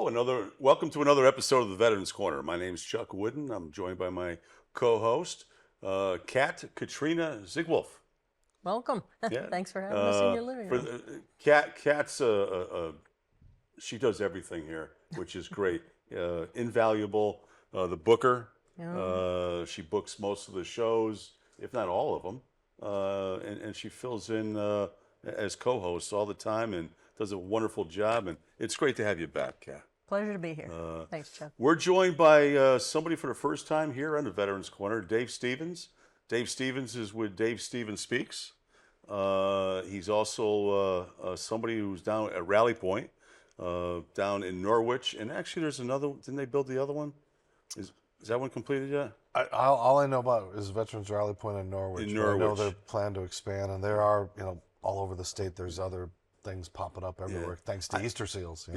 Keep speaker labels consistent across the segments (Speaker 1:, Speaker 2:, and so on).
Speaker 1: Welcome to another episode of the Veterans Corner. My name is Chuck Woodin. I'm joined by my co-host, Katrina Zigwolf.
Speaker 2: Welcome.
Speaker 1: Yeah.
Speaker 2: Thanks for having us in your living room.
Speaker 1: Kat's she does everything here, which is great. Invaluable. The booker. She books most of the shows, if not all of them, and she fills in as co-host all the time and does a wonderful job. And it's great to have you back, Kat.
Speaker 2: Pleasure to be here. Thanks, Chuck.
Speaker 1: We're joined by somebody for the first time here on the Veterans Corner, Dave Stevens. Dave Stevens is with Dave Stevens Speaks. He's also somebody who's down at Rally Point, down in Norwich. And actually, there's another. Didn't they build the other one? Is that one completed yet?
Speaker 3: All I know about is Veterans Rally Point in Norwich.
Speaker 1: In Norwich.
Speaker 3: I know they plan to expand, and there are, all over the state. There's other things popping up everywhere, thanks to Easter Seals.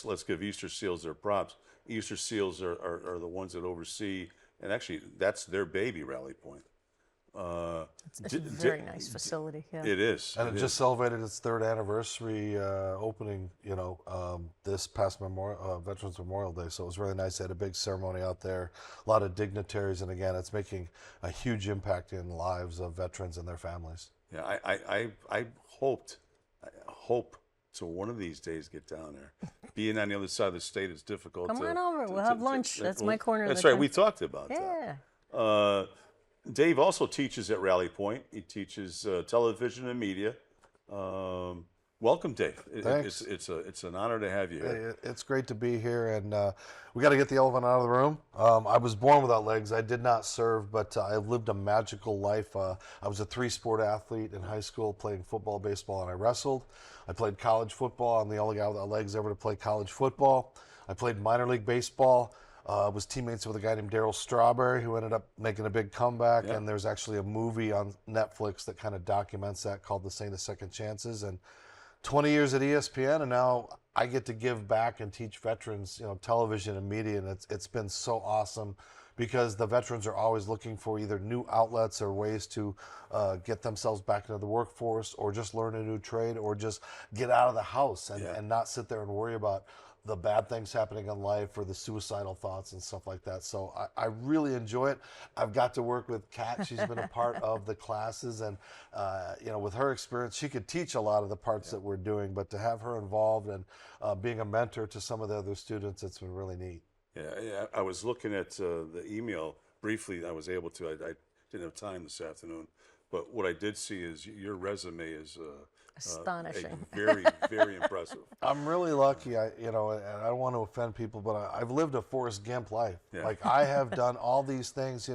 Speaker 1: Let's give Easter Seals their props. Easter Seals are the ones that oversee, and actually that's their baby, Rally Point.
Speaker 2: It's a very nice facility. Yeah.
Speaker 1: It is,
Speaker 3: and it just celebrated its 3rd anniversary opening. This past Veterans Memorial Day, so it was really nice. They had a big ceremony out there, a lot of dignitaries, and again, it's making a huge impact in the lives of veterans and their families.
Speaker 1: Yeah, I hope to one of these days get down there. Being on the other side of the state is difficult.
Speaker 2: Come on over. We'll have lunch. That's my corner.
Speaker 1: That's right. We talked about
Speaker 2: that.
Speaker 1: Yeah. Dave also teaches at Rally Point. He teaches television and media. Welcome, Dave.
Speaker 3: Thanks.
Speaker 1: It's an honor to have you here.
Speaker 3: It's great to be here, and we got to get the elephant out of the room. I was born without legs. I did not serve, but I lived a magical life. I was a 3-sport athlete in high school, playing football, baseball, and I wrestled. I played college football. I'm the only guy without legs ever to play college football. I played minor league baseball. Was teammates with a guy named Darryl Strawberry, who ended up making a big comeback. Yeah. And there's actually a movie on Netflix that kind of documents that, called The Saint of Second Chances. And 20 years at ESPN, and now I get to give back and teach veterans, television and media, and it's been so awesome because the veterans are always looking for either new outlets or ways to get themselves back into the workforce, or just learn a new trade, or just get out of the house and not sit there and worry about the bad things happening in life or the suicidal thoughts and stuff like that. So I really enjoy it. I've got to work with Kat. She's been a part of the classes, and with her experience, she could teach a lot of the parts that we're doing, but to have her involved and being a mentor to some of the other students, it's been really neat.
Speaker 1: Yeah, I was looking at the email briefly. I was able to. I didn't have time this afternoon, but what I did see is your resume is
Speaker 2: astonishing.
Speaker 1: Very, very impressive.
Speaker 3: I'm really lucky. And I don't want to offend people, but I've lived a Forrest Gump life. Yeah. Like, I have done all these things.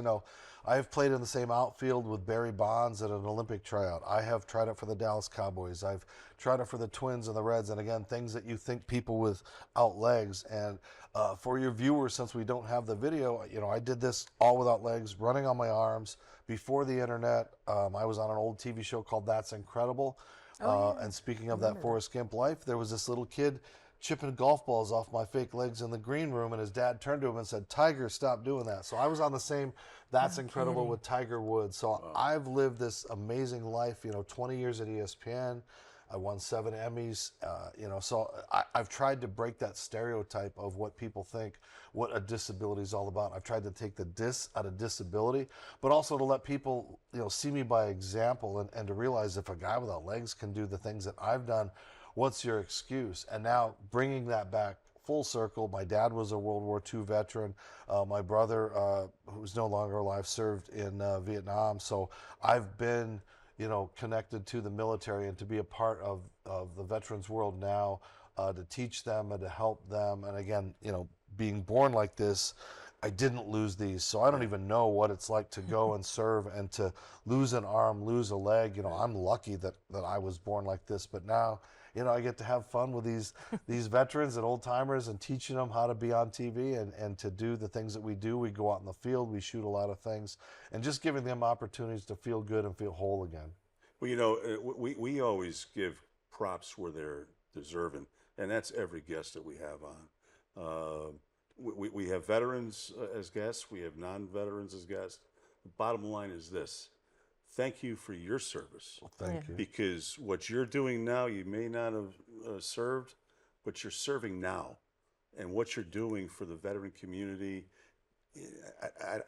Speaker 3: I've played in the same outfield with Barry Bonds at an Olympic tryout. I have tried it for the Dallas Cowboys. I've tried it for the Twins and the Reds. And again, things that you think people without legs. And for your viewers, since we don't have the video, I did this all without legs, running on my arms. Before the internet, I was on an old TV show called That's Incredible. And speaking of that Forrest Gump life, there was this little kid chipping golf balls off my fake legs in the green room, and his dad turned to him and said, "Tiger, stop doing that." So I was on the same That's Incredible with Tiger Woods. So I've lived this amazing life, 20 years at ESPN. I won 7 Emmys, so I've tried to break that stereotype of what people think, what a disability is all about. I've tried to take the dis out of disability, but also to let people, see me by example and to realize if a guy without legs can do the things that I've done, what's your excuse? And now bringing that back full circle. My dad was a World War II veteran. My brother, who's no longer alive, served in Vietnam. So I've been connected to the military, and to be a part of the veterans world now, to teach them and to help them. And again, being born like this, I didn't lose these, so I don't even know what it's like to go and serve and to lose an arm, lose a leg. I'm lucky that I was born like this, but now, I get to have fun with these veterans and old timers and teaching them how to be on TV and to do the things that we do. We go out in the field, we shoot a lot of things, and just giving them opportunities to feel good and feel whole again.
Speaker 1: Well, we always give props where they're deserving, and that's every guest that we have on. We have veterans as guests, we have non-veterans as guests. The bottom line is this: thank you for your service.
Speaker 3: Well, thank you.
Speaker 1: Because what you're doing now, you may not have served, but you're serving now, and what you're doing for the veteran community.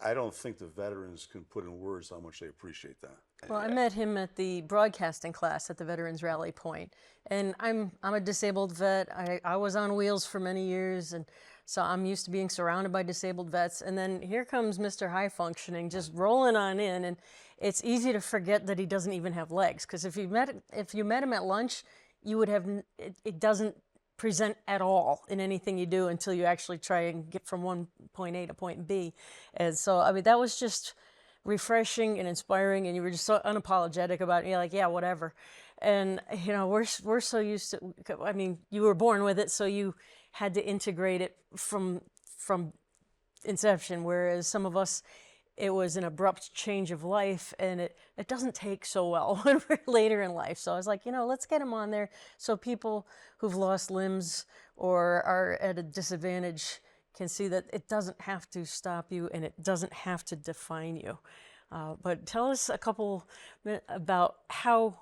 Speaker 1: I don't think the veterans can put in words how much they appreciate that.
Speaker 2: Well, I met him at the broadcasting class at the Veterans Rally Point, and I'm a disabled vet. I was on wheels for many years, and so I'm used to being surrounded by disabled vets. And then here comes Mr. High Functioning, just rolling on in, and it's easy to forget that he doesn't even have legs. Because if you met him at lunch, you would have it doesn't present at all in anything you do until you actually try and get from one point A to point B. And so, I mean, that was just refreshing and inspiring, and you were just so unapologetic about it. You're like, yeah, whatever. And you know, we're so used to, I mean, you were born with it, so you had to integrate it from inception, whereas some of us, it was an abrupt change of life, and it doesn't take so well when we're later in life. So I was like, you know, let's get them on there so people who've lost limbs or are at a disadvantage can see that it doesn't have to stop you and it doesn't have to define you. But tell us a couple minutes about how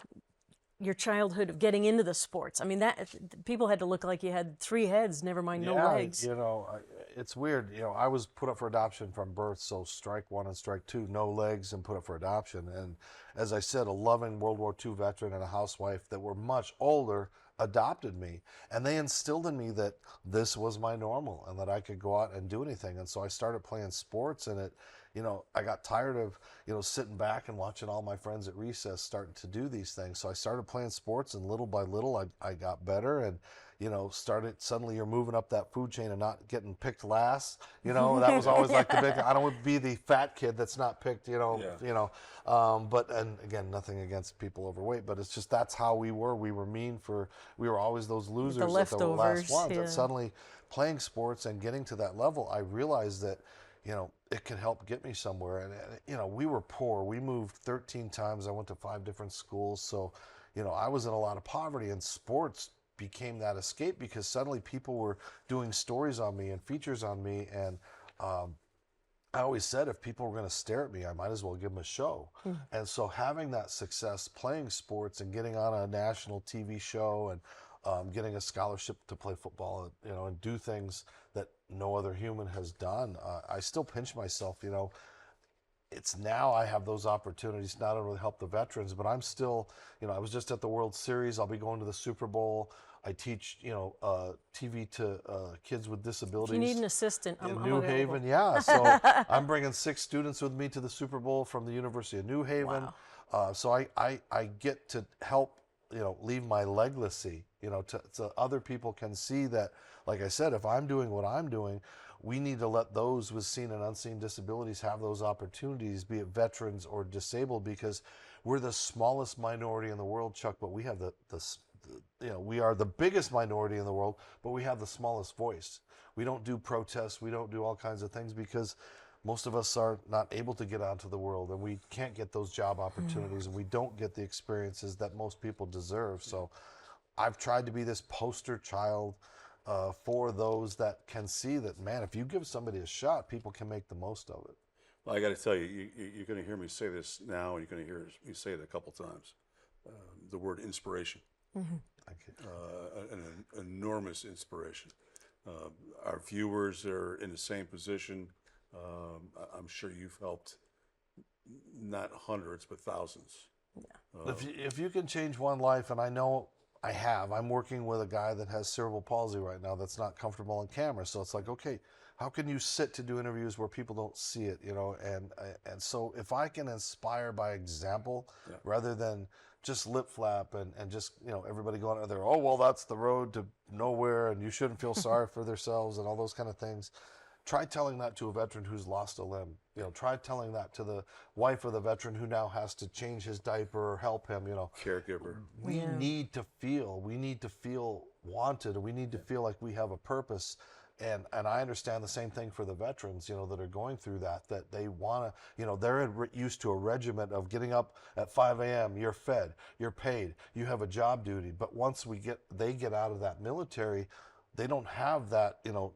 Speaker 2: your childhood of getting into the sports. I mean, that people had to look like you had 3 heads, never mind no legs.
Speaker 3: You know, it's weird. You know, I was put up for adoption from birth, so strike 1 and strike 2, no legs and put up for adoption. And as I said, a loving World War II veteran and a housewife that were much older adopted me, and they instilled in me that this was my normal and that I could go out and do anything. And so I started playing sports, and you know, I got tired of, you know, sitting back and watching all my friends at recess starting to do these things. So I started playing sports, and little by little I got better, and you know, suddenly you're moving up that food chain and not getting picked last. You know, that was always like the big, I don't want to be the fat kid that's not picked, you know. But, and again, nothing against people overweight, but it's just, that's how we were. We were we were always those losers at the last ones.
Speaker 2: Yeah.
Speaker 3: And suddenly playing sports and getting to that level, I realized that, you know, it could help get me somewhere. And, you know, we were poor. We moved 13 times. I went to 5 different schools. So, you know, I was in a lot of poverty, and sports became that escape because suddenly people were doing stories on me and features on me. And I always said, if people were going to stare at me, I might as well give them a show. And so having that success playing sports and getting on a national TV show and getting a scholarship to play football, you know, and do things that no other human has done, I still pinch myself, you know. It's now I have those opportunities not only to help the veterans, but I'm still, you know, I was just at the World Series. I'll be going to the Super Bowl. I teach, you know, TV to kids with disabilities.
Speaker 2: If you need an assistant,
Speaker 3: in
Speaker 2: I'm
Speaker 3: New
Speaker 2: available.
Speaker 3: Haven, yeah. So I'm bringing 6 students with me to the Super Bowl from the University of New Haven.
Speaker 2: Wow.
Speaker 3: So I get to help, you know, leave my legacy, you know, to other people can see that, like I said, if I'm doing what I'm doing, we need to let those with seen and unseen disabilities have those opportunities, be it veterans or disabled, because we're the smallest minority in the world, Chuck, but we have you know, we are the biggest minority in the world, but we have the smallest voice. We don't do protests. We don't do all kinds of things because most of us are not able to get out into the world, and we can't get those job opportunities, and we don't get the experiences that most people deserve. So I've tried to be this poster child for those that can see that, man, if you give somebody a shot, people can make the most of it.
Speaker 1: Well, I got to tell you, you're going to hear me say this now, and you're going to hear me say it a couple times. The word inspiration.
Speaker 3: Thank you.
Speaker 1: An enormous inspiration. Our viewers are in the same position. I'm sure you've helped not hundreds, but thousands.
Speaker 2: Yeah.
Speaker 3: If you can change one life, and I know I have. I'm working with a guy that has cerebral palsy right now that's not comfortable on camera. So it's like, okay, how can you sit to do interviews where people don't see it, you know? And so if I can inspire by example, rather than just lip flap and just, you know, everybody going out there, oh, well, that's the road to nowhere and you shouldn't feel sorry for themselves and all those kind of things. Try telling that to a veteran who's lost a limb. You know, try telling that to the wife of the veteran who now has to change his diaper or help him, you know.
Speaker 1: Caregiver.
Speaker 3: We need to feel wanted, and we need to feel like we have a purpose. And I understand the same thing for the veterans, you know, that are going through that they want to, you know, they're used to a regiment of getting up at 5 a.m., you're fed, you're paid, you have a job duty. But once they get out of that military, they don't have that, you know,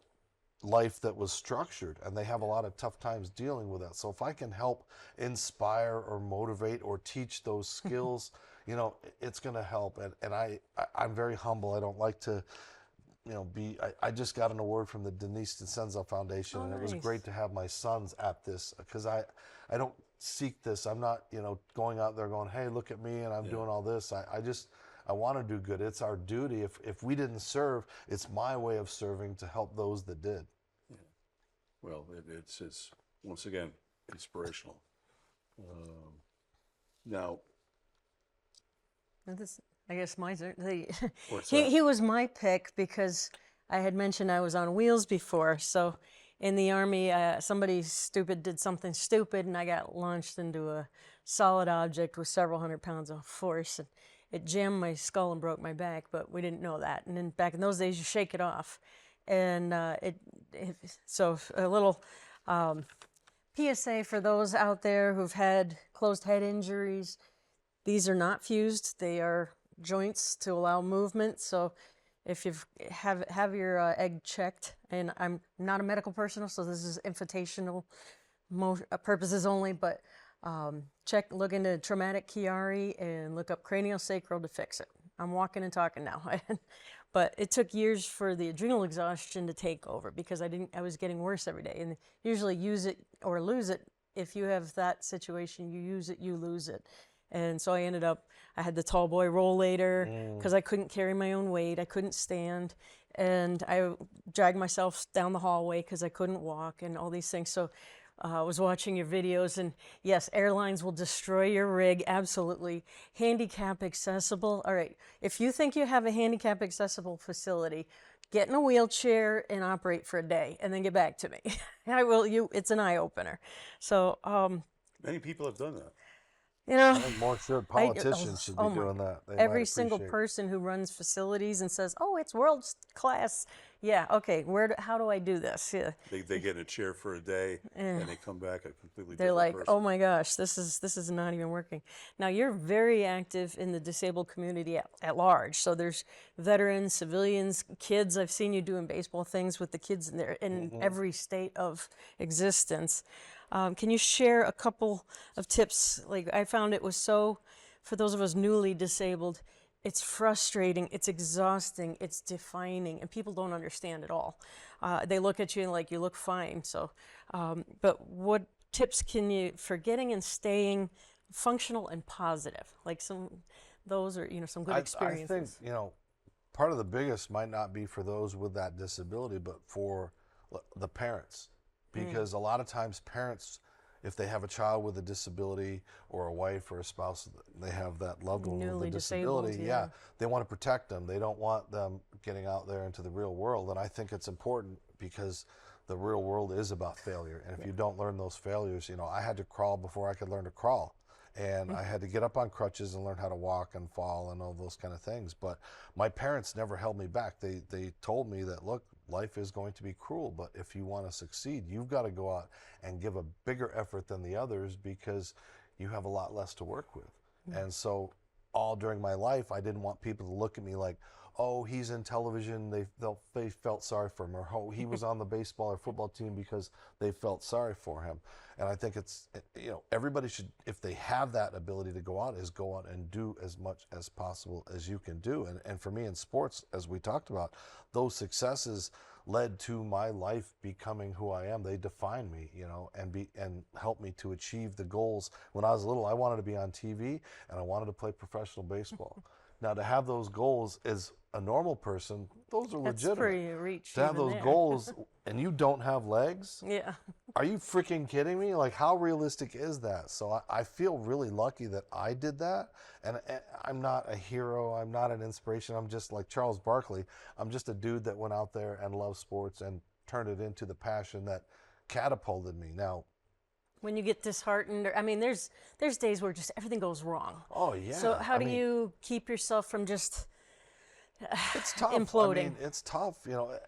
Speaker 3: life that was structured, and they have a lot of tough times dealing with that. So if I can help inspire or motivate or teach those skills, you know, it's going to help. And I'm very humble. I don't like to I just got an award from the Denise DeCenzo Foundation, and it was
Speaker 2: nice.
Speaker 3: great to have my sons at this, because I don't seek this. I'm not, going out there going, hey, look at me, and I'm doing all this. I want to do good. It's our duty. If we didn't serve, it's my way of serving to help those that did.
Speaker 1: Yeah. Well, it's once again inspirational. Now,
Speaker 2: I guess my turn.
Speaker 1: what's that?
Speaker 2: He was my pick because I had mentioned I was on wheels before. So in the Army, somebody stupid did something stupid, and I got launched into a solid object with several hundred pounds of force. And it jammed my skull and broke my back, but we didn't know that. And then back in those days, you shake it off. And so a little PSA for those out there who've had closed head injuries. These are not fused. They are joints to allow movement. So if you have your egg checked, and I'm not a medical person, so this is invitational purposes only, but look into traumatic Chiari and look up craniosacral to fix it. I'm walking and talking now. But it took years for the adrenal exhaustion to take over because I was getting worse every day. And usually use it or lose it. If you have that situation, you use it, you lose it. And so I had the tall boy rollator because I couldn't carry my own weight. I couldn't stand. And I dragged myself down the hallway because I couldn't walk and all these things. So I was watching your videos, and yes, airlines will destroy your rig, absolutely. Handicap accessible. All right, if you think you have a handicap accessible facility, get in a wheelchair and operate for a day and then get back to me. It's an eye-opener. So,
Speaker 1: Many people have done that.
Speaker 3: I think more politicians should be doing that. They
Speaker 2: every
Speaker 3: might
Speaker 2: single
Speaker 3: appreciate.
Speaker 2: person who runs facilities and says, "Oh, it's world class." Yeah, okay. How do I do this? Yeah.
Speaker 1: They get in a chair for a day and they come back a completely
Speaker 2: They're
Speaker 1: different
Speaker 2: like,
Speaker 1: person.
Speaker 2: "Oh my gosh, this is not even working." Now you're very active in the disabled community at large. So there's veterans, civilians, kids. I've seen you doing baseball things with the kids in every state of existence. Can you share a couple of tips? Like I found it was for those of us newly disabled, it's frustrating, it's exhausting, it's defining, and people don't understand at all. They look at you and like you look fine. So, but what tips can you for getting and staying functional and positive? Like those are some good experiences.
Speaker 3: I think part of the biggest might not be for those with that disability, but for the parents. Because a lot of times parents, if they have a child with a disability or a wife or a spouse, they have that loved one with a disability.
Speaker 2: Disabled,
Speaker 3: They want to protect them. They don't want them getting out there into the real world. And I think it's important because the real world is about failure. And if you don't learn those failures, I had to crawl before I could learn to crawl. And I had to get up on crutches and learn how to walk and fall and all those kind of things. But my parents never held me back. They told me that, look, life is going to be cruel, but if you want to succeed, you've got to go out and give a bigger effort than the others because you have a lot less to work with. And so all during my life, I didn't want people to look at me like, oh, he's in television, they felt sorry for him, or oh, he was on the baseball or football team because they felt sorry for him. And I think it's, everybody should, if they have that ability to go out and do as much as possible as you can do. And for me in sports, as we talked about, those successes led to my life becoming who I am. They define me, and help me to achieve the goals. When I was little, I wanted to be on TV and I wanted to play professional baseball. Now, to have those goals as a normal person, those are
Speaker 2: That's
Speaker 3: legitimate.
Speaker 2: pretty reach.
Speaker 3: To have
Speaker 2: even
Speaker 3: those
Speaker 2: there.
Speaker 3: goals and you don't have legs?
Speaker 2: Yeah.
Speaker 3: Are you freaking kidding me? Like, how realistic is that? So I feel really lucky that I did that. And I'm not a hero. I'm not an inspiration. I'm just like Charles Barkley. I'm just a dude that went out there and loved sports and turned it into the passion that catapulted me. Now,
Speaker 2: when you get disheartened, there's days where just everything goes wrong.
Speaker 3: oh yeah.
Speaker 2: So how do you keep yourself from just
Speaker 3: it's tough.
Speaker 2: imploding?
Speaker 3: It's tough.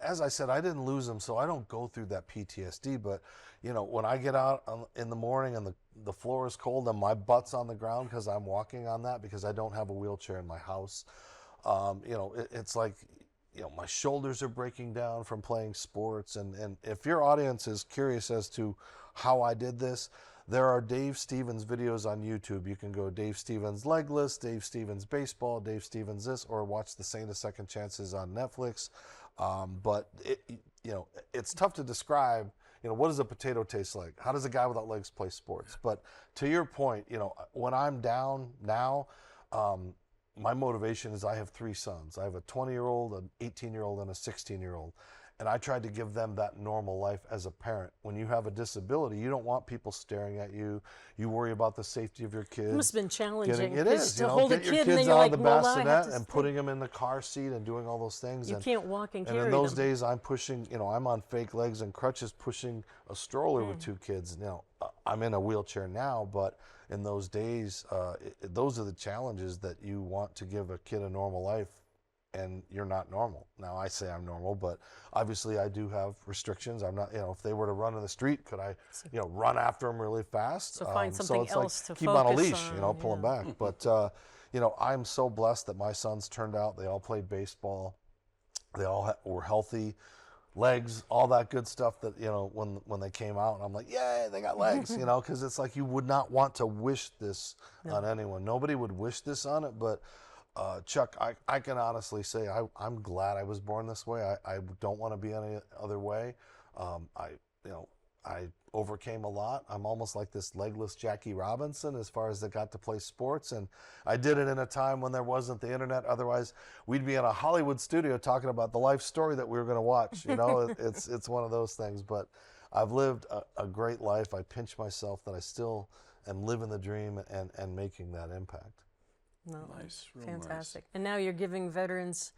Speaker 3: As I said, I didn't lose them, so I don't go through that PTSD. But when I get out in the morning and the floor is cold and my butt's on the ground because I'm walking on that because I don't have a wheelchair in my house, it's like my shoulders are breaking down from playing sports. And if your audience is curious as to how I did this, there are Dave Stevens videos on YouTube. You can go Dave Stevens Legless, Dave Stevens Baseball, Dave Stevens this, or watch the Saint of Second Chances on Netflix. But it's tough to describe. What does a potato taste like? How does a guy without legs play sports? But to your point, when I'm down now, my motivation is I have 3 sons. I have a 20-year-old, an 18-year-old, and a 16-year-old. And I tried to give them that normal life as a parent. When you have a disability, you don't want people staring at you. You worry about the safety of your kids.
Speaker 2: It must have been challenging.
Speaker 3: It is.
Speaker 2: To hold a
Speaker 3: get your
Speaker 2: kid and then
Speaker 3: kids
Speaker 2: you're
Speaker 3: out
Speaker 2: like,
Speaker 3: of the
Speaker 2: well, now I have
Speaker 3: bassinet
Speaker 2: to
Speaker 3: and
Speaker 2: stay.
Speaker 3: putting them in the car seat and doing all those things.
Speaker 2: You can't walk and carry
Speaker 3: And in those
Speaker 2: them.
Speaker 3: days, I'm pushing, I'm on fake legs and crutches pushing a stroller with 2 kids. Now, I'm in a wheelchair now, but in those days, those are the challenges that you want to give a kid a normal life, and you're not normal. Now, I say I'm normal, but obviously I do have restrictions. I'm not, if they were to run in the street, could I, run after them really fast?
Speaker 2: So find something
Speaker 3: it's
Speaker 2: else to
Speaker 3: keep on a
Speaker 2: focus
Speaker 3: leash,
Speaker 2: on,
Speaker 3: pull them back. But, I'm so blessed that my sons turned out. They all played baseball. They all were healthy, legs, all that good stuff that, when they came out, and I'm like, yay, they got legs, because it's like you would not want to wish this on anyone. Nobody would wish this on it, but Chuck, I can honestly say I'm glad I was born this way. I don't want to be any other way. I overcame a lot. I'm almost like this legless Jackie Robinson as far as I got to play sports, and I did it in a time when there wasn't the internet. Otherwise, we'd be in a Hollywood studio talking about the life story that we were going to watch. It's one of those things. But I've lived a great life. I pinch myself that I still am living the dream and making that impact.
Speaker 2: No,
Speaker 1: Nice, real
Speaker 2: fantastic. And now you're giving veterans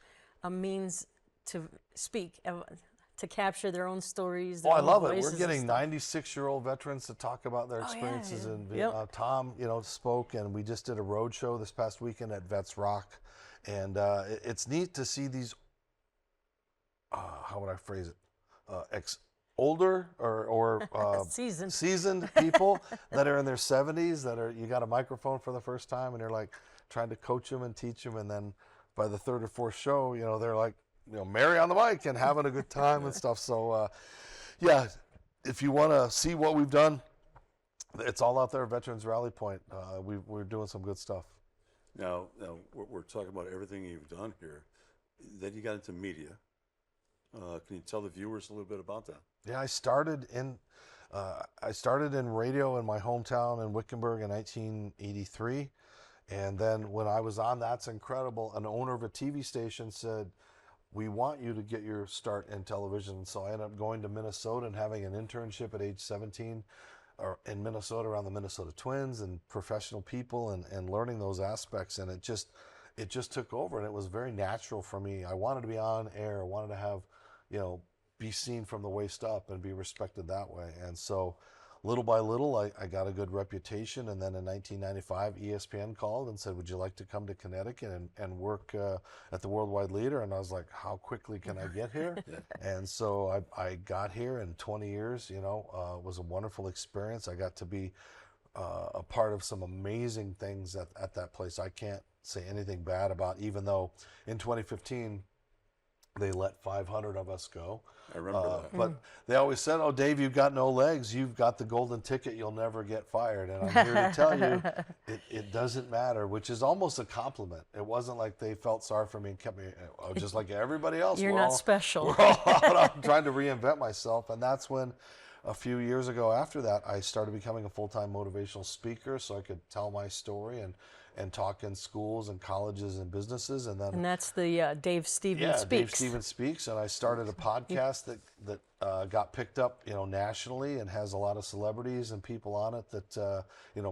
Speaker 2: a means to speak, to capture their own stories.
Speaker 3: I love it. We're getting 96-year-old veterans to talk about their experiences
Speaker 2: yeah.
Speaker 3: in Vietnam. Tom, spoke, and we just did a road show this past weekend at Vets Rock, and it's neat to see these. How would I phrase it? Older or seasoned people that are in their 70s that you got a microphone for the first time, and you're like trying to coach them and teach them, and then by the 3rd or 4th show, they're like, Mary on the mic and having a good time and stuff. So, if you want to see what we've done, it's all out there at Veterans Rally Point. We're doing some good stuff.
Speaker 1: Now we're talking about everything you've done here. Then you got into media. Can you tell the viewers a little bit about that?
Speaker 3: Yeah, I started in radio in my hometown in Wickenburg in 1983. And then when I was on That's Incredible, an owner of a TV station said, we want you to get your start in television. So I ended up going to Minnesota and having an internship at age 17 in Minnesota around the Minnesota Twins and professional people and learning those aspects. And it just took over, and it was very natural for me. I wanted to be on air. I wanted to have, be seen from the waist up and be respected that way. And so little by little, I got a good reputation. And then in 1995, ESPN called and said, would you like to come to Connecticut and work at the Worldwide Leader? And I was like, how quickly can I get here? And so I got here in 20 years, it was a wonderful experience. I got to be a part of some amazing things at that place. I can't say anything bad about, even though in 2015, they let 500 of us go.
Speaker 1: I remember that.
Speaker 3: But they always said, oh, Dave, you've got no legs. You've got the golden ticket. You'll never get fired. And I'm here to tell you, it doesn't matter, which is almost a compliment. It wasn't like they felt sorry for me and kept me, just like everybody else.
Speaker 2: You're not special.
Speaker 3: We're all out. I'm trying to reinvent myself. And that's when a few years ago after that, I started becoming a full-time motivational speaker so I could tell my story and talk in schools and colleges and businesses. And that's the
Speaker 2: Dave Stevens Speaks.
Speaker 3: Dave Stevens Speaks. And I started a podcast that got picked up, nationally and has a lot of celebrities and people on it that,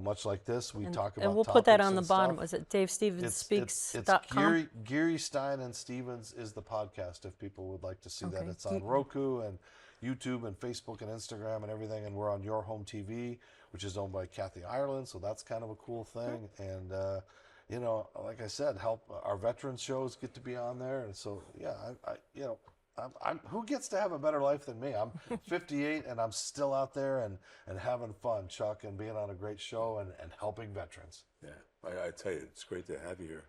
Speaker 3: much like this, we talk about.
Speaker 2: And we'll put that on the
Speaker 3: and
Speaker 2: bottom.
Speaker 3: stuff.
Speaker 2: Was it DaveStevensSpeaks.com?
Speaker 3: It's Geary Stein and Stevens is the podcast if people would like to see that. It's on Roku and YouTube and Facebook and Instagram and everything. And we're on Your Home TV, which is owned by Kathy Ireland. So that's kind of a cool thing. And, like I said, help our veterans shows get to be on there. And so, who gets to have a better life than me? I'm 58 and I'm still out there and having fun, Chuck, and being on a great show and helping veterans.
Speaker 1: Yeah, I tell you, it's great to have you here.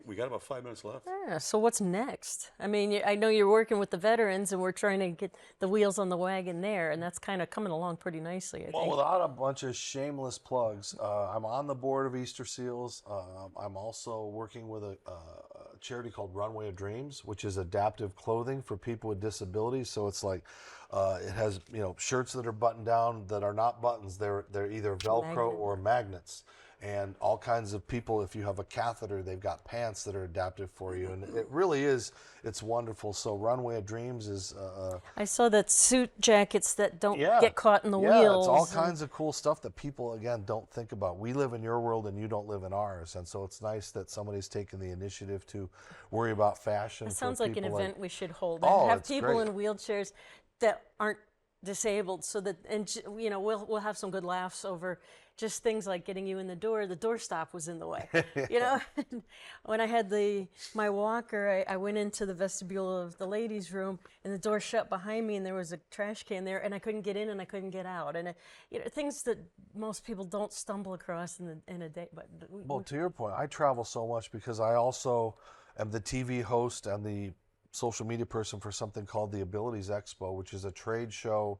Speaker 1: We got about 5 minutes left.
Speaker 2: Yeah, so what's next? I mean, I know you're working with the veterans, and we're trying to get the wheels on the wagon there, and that's kind of coming along pretty nicely, I think.
Speaker 3: Well, without a bunch of shameless plugs, I'm on the board of Easter Seals. I'm also working with a charity called Runway of Dreams, which is adaptive clothing for people with disabilities. So it's like it has shirts that are buttoned down that are not buttons. They're either Velcro or magnets. And all kinds of people, if you have a catheter, they've got pants that are adaptive for you. And it really is, it's wonderful. So Runway of Dreams is...
Speaker 2: I saw that suit jackets that don't get caught in the wheels.
Speaker 3: Yeah, it's all kinds of cool stuff that people, again, don't think about. We live in your world and you don't live in ours. And so it's nice that somebody's taken the initiative to worry about fashion.
Speaker 2: It sounds like an event we should hold.
Speaker 3: Oh,
Speaker 2: have
Speaker 3: it's
Speaker 2: people
Speaker 3: great.
Speaker 2: in wheelchairs that aren't disabled, so that, and we'll have some good laughs over just things like getting you in the door. The doorstop was in the way. When I had my walker, I went into the vestibule of the ladies' room, and the door shut behind me, and there was a trash can there, and I couldn't get in and I couldn't get out, and things that most people don't stumble across in a day. But
Speaker 3: well, to your point, I travel so much because I also am the TV host and the social media person for something called the Abilities Expo, which is a trade show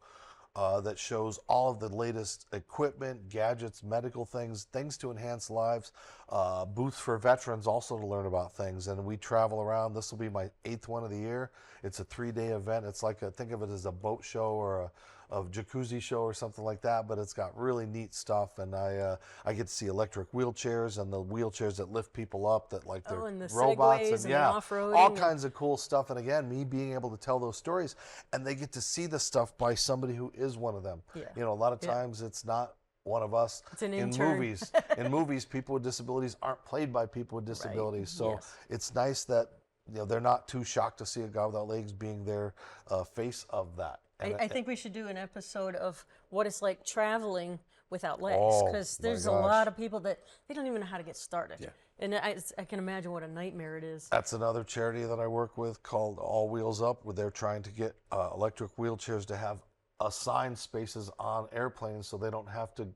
Speaker 3: that shows all of the latest equipment, gadgets, medical things to enhance lives, booths for veterans also to learn about things. And we travel around. This will be my 8th one of the year. It's a 3-day event. It's like think of it as a boat show or a jacuzzi show or something like that, but it's got really neat stuff. And I get to see electric wheelchairs and the wheelchairs that lift people up, that like they're
Speaker 2: and the
Speaker 3: robots
Speaker 2: segways
Speaker 3: and
Speaker 2: the off-roading
Speaker 3: all kinds of cool stuff. And again, me being able to tell those stories, and they get to see the stuff by somebody who is one of them.
Speaker 2: Yeah.
Speaker 3: A lot of times it's not one of us.
Speaker 2: It's an
Speaker 3: in
Speaker 2: intern.
Speaker 3: movies. In movies, people with disabilities aren't played by people with disabilities. So
Speaker 2: Yes.
Speaker 3: it's nice that they're not too shocked to see a guy without legs being their face of that.
Speaker 2: I think we should do an episode of what it's like traveling without legs,
Speaker 3: Oh,
Speaker 2: because
Speaker 3: my
Speaker 2: there's a
Speaker 3: gosh.
Speaker 2: lot of people that they don't even know how to get started.
Speaker 1: Yeah.
Speaker 2: And I can imagine what a nightmare it is.
Speaker 3: That's another charity that I work with called All Wheels Up, where they're trying to get electric wheelchairs to have assigned spaces on airplanes so they don't have to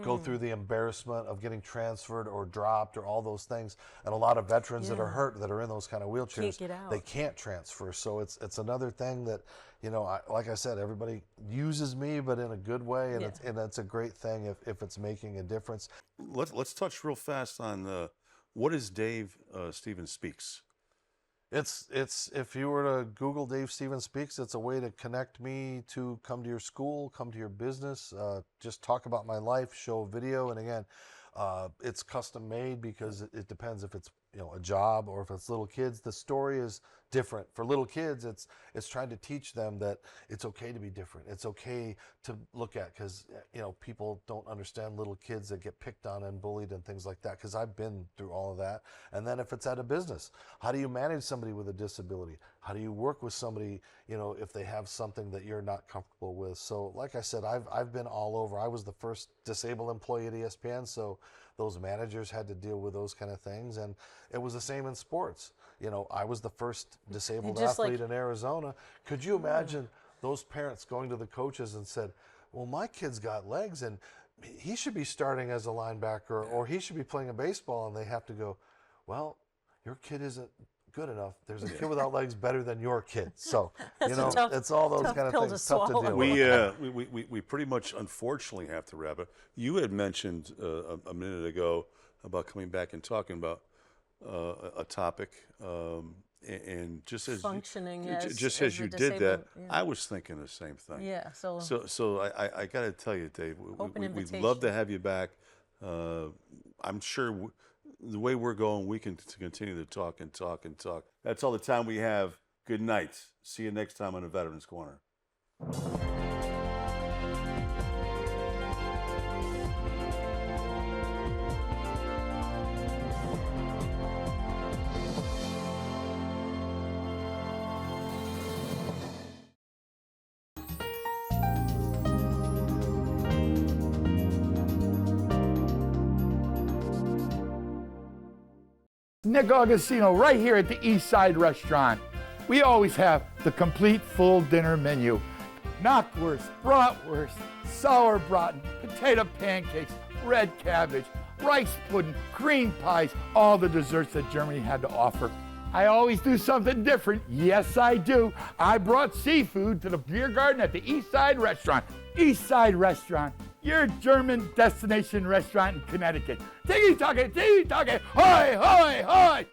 Speaker 3: go through the embarrassment of getting transferred or dropped or all those things. And a lot of veterans that are hurt, that are in those kind of wheelchairs,
Speaker 2: Can't get out.
Speaker 3: they can't transfer. So it's another thing that, like I said, everybody uses me, but in a good way. And it's a great thing if it's making a difference.
Speaker 1: Let's touch real fast on what is Dave Stevens Speaks?
Speaker 3: It's if you were to Google Dave Stevens Speaks, it's a way to connect me to come to your school, come to your business, just talk about my life, show a video. And again, it's custom made because it depends if it's a job or if it's little kids. The story is different. For little kids, it's trying to teach them that it's okay to be different. It's okay to look at, because people don't understand little kids that get picked on and bullied and things like that, because I've been through all of that. And then if it's at a business, how do you manage somebody with a disability? How do you work with somebody if they have something that you're not comfortable with? So like I said, I've been all over. I was the first disabled employee at ESPN, so those managers had to deal with those kind of things. And it was the same in sports. I was the first disabled athlete in Arizona. Could you imagine those parents going to the coaches and said, well, my kid's got legs and he should be starting as a linebacker or he should be playing a baseball. And they have to go, well, your kid isn't good enough. There's a kid without legs better than your kid. So, it's all those kind of things. It's tough to deal with.
Speaker 1: We pretty much, unfortunately, have to wrap it. You had mentioned a minute ago about coming back and talking about a topic, and just as
Speaker 2: Functioning
Speaker 1: just
Speaker 2: as
Speaker 1: as
Speaker 2: a
Speaker 1: you did that,
Speaker 2: disabled,
Speaker 1: I was thinking the same thing.
Speaker 2: Yeah.
Speaker 1: So I got to tell you, Dave,
Speaker 2: Open
Speaker 1: we'd
Speaker 2: invitation.
Speaker 1: love to have you back. I'm sure the way we're going, we can continue to talk and talk and talk. That's all the time we have. Good night. See you next time on the Veterans Corner.
Speaker 4: Nick Augustino right here at the East Side Restaurant. We always have the complete full dinner menu. Knockwurst, bratwurst, sauerbraten, potato pancakes, red cabbage, rice pudding, cream pies, all the desserts that Germany had to offer. I always do something different. Yes, I do. I brought seafood to the beer garden at the East Side Restaurant. East Side Restaurant, your German destination restaurant in Connecticut. Tiki-taka, hoy, hoy, hoy!